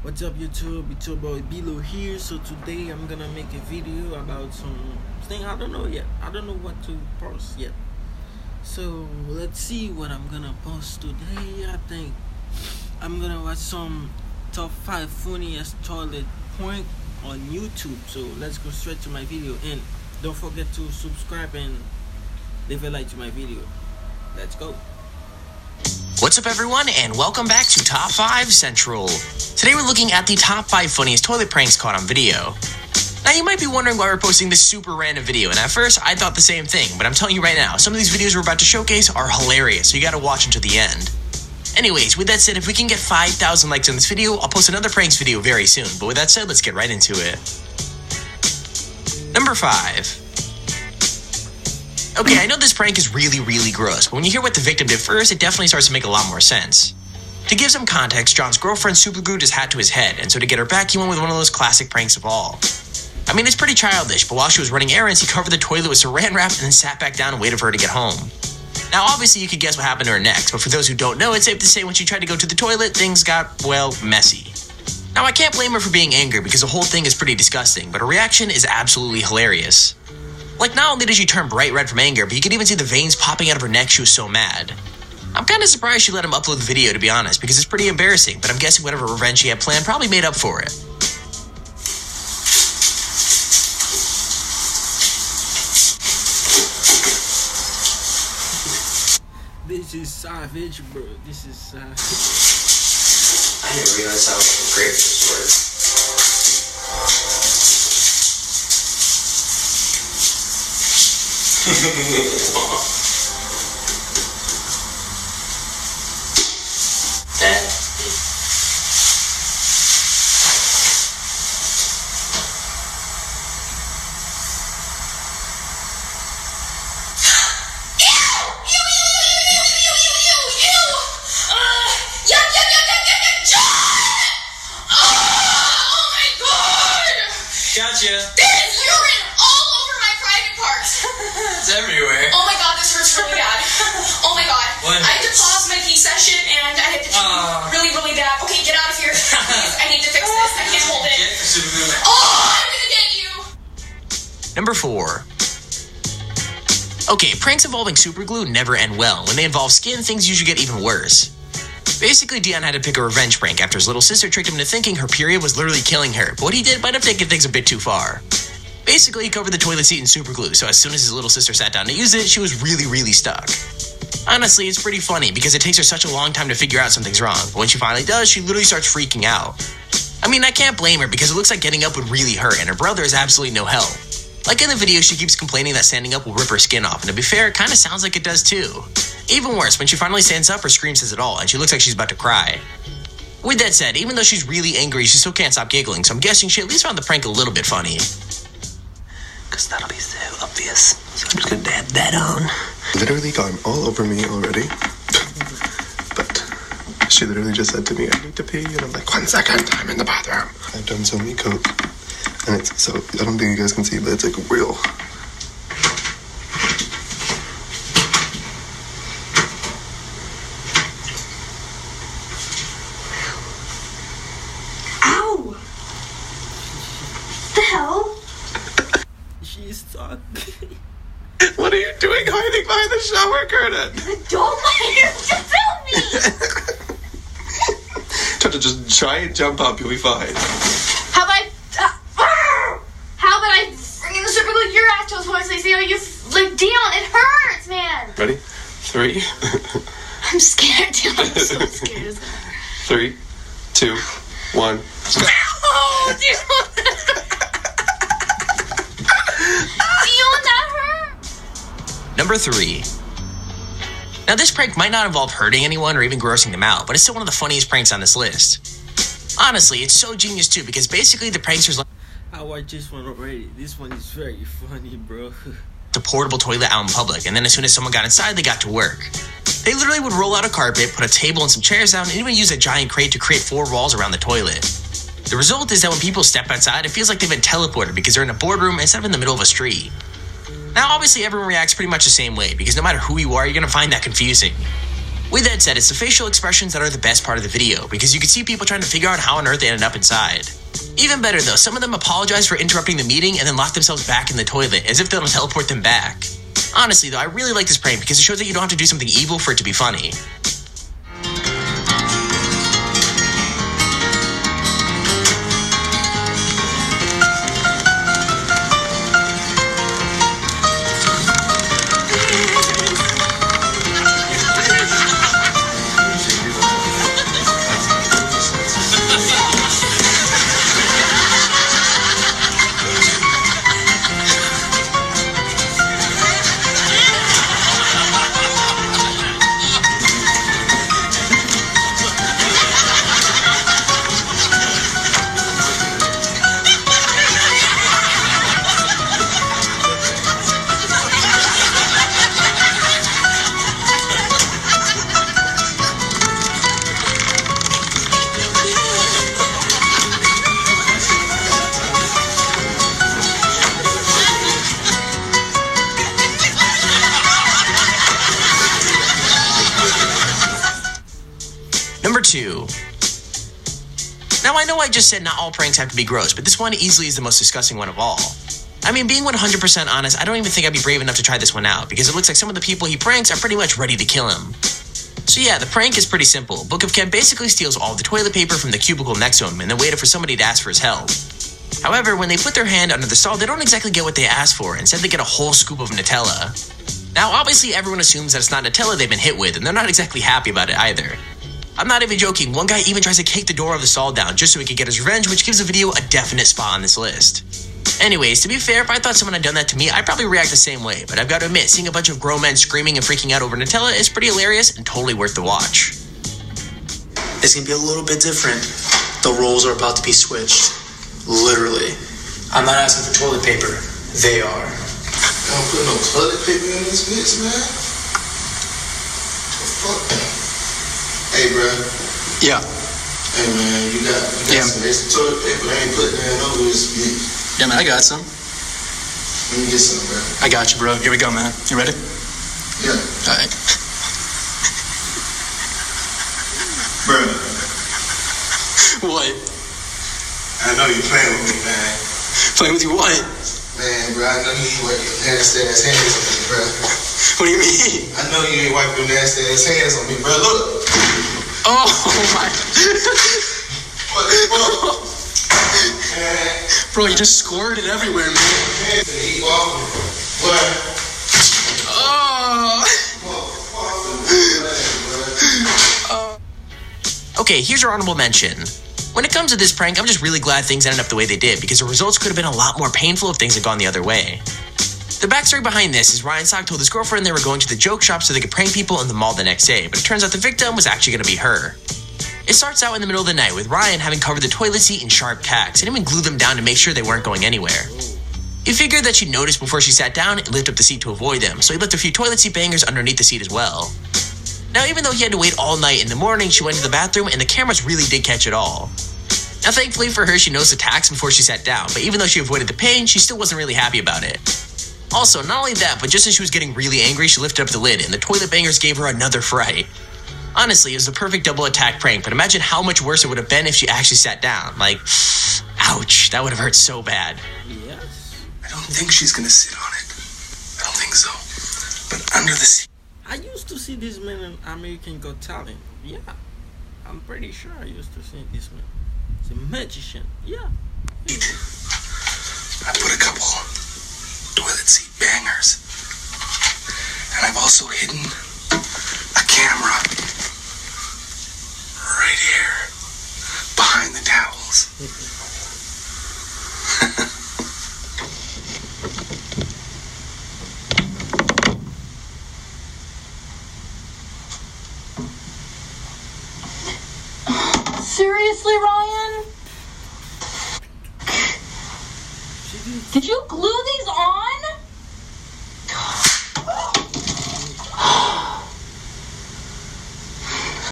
What's up YouTube, it's your boy Bilo here. So today I'm gonna make a video about something I don't know yet. I don't know what to post yet. So let's see what I'm gonna post today. I think I'm gonna watch some top 5 funniest toilet prank on YouTube. So let's go straight to my video, and don't forget to subscribe and leave a like to my video. Let's go. What's up everyone, and welcome back to Top 5 Central. Today we're looking at the top 5 funniest toilet pranks caught on video. Now you might be wondering why we're posting this super random video, and at first I thought the same thing, but I'm telling you right now, some of these videos we're about to showcase are hilarious, so you gotta watch until the end. Anyways, with that said, if we can get 5,000 likes on this video, I'll post another pranks video very soon, but with that said, let's get right into it. Number 5. Okay, I know this prank is really gross, but when you hear what the victim did first, it definitely starts to make a lot more sense. To give some context, John's girlfriend superglued his hat to his head, and so to get her back, he went with one of those classic pranks of all. I mean, it's pretty childish, but while she was running errands, he covered the toilet with saran wrap and then sat back down and waited for her to get home. Now, obviously, you could guess what happened to her next, but for those who don't know, it's safe to say when she tried to go to the toilet, things got, well, messy. Now, I can't blame her for being angry because the whole thing is pretty disgusting, but her reaction is absolutely hilarious. Like, not only did she turn bright red from anger, but you could even see the veins popping out of her neck. She was so mad. I'm kind of surprised she let him upload the video, to be honest, because it's pretty embarrassing, but I'm guessing whatever revenge she had planned probably made up for it. This is savage, bro. This is savage. I didn't realize how great this was. Gotcha. There's urine all over my private parts. It's everywhere. Oh my god, this hurts really bad. Oh my god. What? I had to pause my pee session and I had to pee really bad. Okay, get out of here. Please, I need to fix this. I can't hold it. Oh, I'm gonna get you. Number 4. Okay, pranks involving super glue never end well. When they involve skin, things usually get even worse. Basically, Dion had to pick a revenge prank after his little sister tricked him into thinking her period was literally killing her, but what he did might have taken things a bit too far. Basically, he covered the toilet seat in super glue, so as soon as his little sister sat down to use it, she was really stuck. Honestly, it's pretty funny because it takes her such a long time to figure out something's wrong, but when she finally does, she literally starts freaking out. I mean, I can't blame her because it looks like getting up would really hurt, and her brother is absolutely no help. Like in the video, she keeps complaining that standing up will rip her skin off, and to be fair, it kinda sounds like it does too. Even worse, when she finally stands up, her scream says it all, and she looks like she's about to cry. With that said, even though she's really angry, she still can't stop giggling, so I'm guessing she at least found the prank a little bit funny. Because that'll be so obvious. So I'm just going to dab that on. Literally gotten all over me already. But she literally just said to me, I need to pee. And I'm like, 1 second, I'm in the bathroom. I've done so many coke. And it's so, I don't think you guys can see, but it's like real. Ow! The hell? She's stuck. What are you doing hiding behind the shower curtain? Don't let her film me! Just try and jump up, you'll be fine. How about I bring in the super glue your ass toes once I see how you like, Dion, it hurts, man. Ready? 3. I'm scared, Dion. I'm so scared. 3, 2, 1. Oh, Dion. Dion, that hurt. Number 3. Now this prank might not involve hurting anyone or even grossing them out, but it's still one of the funniest pranks on this list. Honestly, it's so genius too, because basically the pranksters like I watched this one already. This one is very funny, bro. the portable toilet out in public, and then as soon as someone got inside, they got to work. They literally would roll out a carpet, put a table and some chairs down, and even use a giant crate to create 4 walls around the toilet. The result is that when people step outside, it feels like they've been teleported because they're in a boardroom instead of in the middle of a street. Now, obviously, everyone reacts pretty much the same way, because no matter who you are, you're gonna find that confusing. With that said, it's the facial expressions that are the best part of the video, because you can see people trying to figure out how on earth they ended up inside. Even better though, some of them apologize for interrupting the meeting and then lock themselves back in the toilet, as if that'll teleport them back. Honestly though, I really like this prank because it shows that you don't have to do something evil for it to be funny. Number 2. Now I know I just said not all pranks have to be gross, but this one easily is the most disgusting one of all. I mean, being 100% honest, I don't even think I'd be brave enough to try this one out, because it looks like some of the people he pranks are pretty much ready to kill him. So yeah, the prank is pretty simple. Book of Ken basically steals all the toilet paper from the cubicle next to him and then waited for somebody to ask for his help. However, when they put their hand under the stall, they don't exactly get what they asked for. Instead, they get a whole scoop of Nutella. Now, obviously, everyone assumes that it's not Nutella they've been hit with, and they're not exactly happy about it either. I'm not even joking, one guy even tries to kick the door of the stall down just so he could get his revenge, which gives the video a definite spot on this list. Anyways, to be fair, if I thought someone had done that to me, I'd probably react the same way, but I've got to admit, seeing a bunch of grown men screaming and freaking out over Nutella is pretty hilarious and totally worth the watch. It's gonna be a little bit different. The roles are about to be switched. Literally. I'm not asking for toilet paper. They are. I don't put no toilet paper in this bitch, man. What the fuck? Hey, bro. Yeah. Hey, man, you got some extra toilet paper. I ain't putting that over this bitch. Yeah, man, I got some. Let me get some, bro. I got you, bro. Here we go, man. You ready? Yeah. All right. Bro. What? I know you playing with me, man. Playing with you what? Man, bro, I know you ain't wiping your nasty ass hands on me, bro. What do you mean? I know you ain't wiping your nasty ass hands on me, bro. Look. Oh, my. What the fuck? Man. Bro, you just squirted everywhere, man. Man, eat off me. What? Oh. Okay, here's your honorable mention. When it comes to this prank, I'm just really glad things ended up the way they did, because the results could have been a lot more painful if things had gone the other way. The backstory behind this is Ryan Sock told his girlfriend they were going to the joke shop so they could prank people in the mall the next day, but it turns out the victim was actually going to be her. It starts out in the middle of the night with Ryan having covered the toilet seat in sharp tacks and even glued them down to make sure they weren't going anywhere. He figured that she'd notice before she sat down and lift up the seat to avoid them, so he left a few toilet seat bangers underneath the seat as well. Now, even though he had to wait all night, in the morning she went to the bathroom and the cameras really did catch it all. Now, thankfully for her, she noticed the tacks before she sat down, but even though she avoided the pain, she still wasn't really happy about it. Also, not only that, but just as she was getting really angry, she lifted up the lid, and the toilet bangers gave her another fright. Honestly, it was a perfect double attack prank, but imagine how much worse it would have been if she actually sat down. Like, ouch, that would have hurt so bad. Yes. I don't think she's gonna sit on it. I don't think so. But under the seat. I used to see this man in American Got Talent. Yeah. I'm pretty sure I used to see this man. He's a magician. Yeah. I put a couple toilet seat bangers. And I've also hidden a camera right here behind the towels. Seriously, Ryan? Did you glue these on?